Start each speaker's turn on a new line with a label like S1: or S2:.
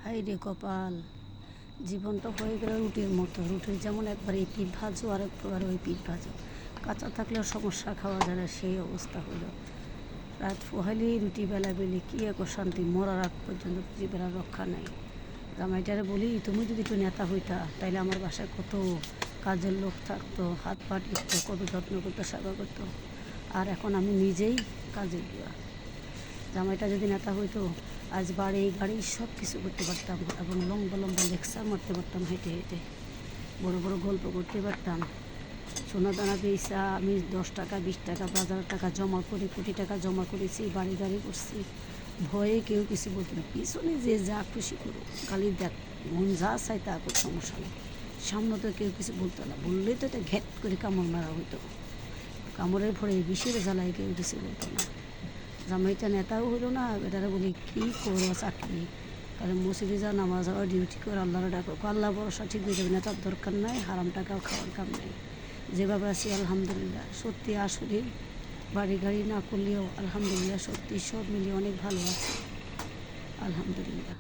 S1: High রে কপাল, জীবনটা হয়ে গেল রুটির মতো। রুটির যেমন একবার এই পিঠ ভাজো আর একবার ওই পিঠ ভাজো, কাঁচা থাকলেও সমস্যা, খাওয়া যায় না, সেই অবস্থা হলো। রাত পোহাইলেই রুটি বেলা বেলি, কী এক শান্তি, মরার আগ পর্যন্ত রুটি বেলার রক্ষা নাই। জামাইটারে বলি, তুমি যদি একটু নেতা হইতা তাইলে আমার বাসায় কত কাজের লোক থাকতো, হাত পা টিপতো, কত যত্ন করতো, সেবা করতো। আর এখন আমি নিজেই কাজের বুয়া। জামাইটা যদি নেতা হইতো, আজ বাড়ি গাড়ি সব কিছু করতে পারতাম এবং লম্বা লম্বা লেকচার মারতে পারতাম, হেঁটে হেঁটে বড় বড় গল্প করতে পারতাম। সোনা দানা পেয়েছা আমি 10 টাকা 20 টাকা 1000 টাকা জমা করে, কোটি টাকা জমা করেছি, বাড়ি গাড়ি করছি, ভয়ে কেউ কিছু বলতো না। পিছনে যে যা খুশি করো, খালি দেখ, মন যা চাই তা করো, সমস্যা নেই। সামনে তো কেউ কিছু বলতো না, বললেই তো এটা ঘ্যাট করে কামড় মারা হইতো। কামড়ের ভরে বিষের জ্বালায় কেউ কিছু বলতো না। জামাইটা নেতাও হইলো না, এটারা বলি কী করো চাকরি, তাহলে মসজিদে যা, নামাজ যাওয়া, ডিউটি করে আল্লাহর ডাকো, আল্লাহ ভরসা ঠিক হয়ে যাবে, নেতার দরকার নাই, হারাম টাকাও খাওয়ার কাম নেই। যেভাবে আছি আলহামদুলিল্লাহ, সত্যি আসলে বাড়ি গাড়ি না করলেও আলহামদুলিল্লাহ, সত্যি সব মিলিয়ে অনেক ভালো আছে আলহামদুলিল্লাহ।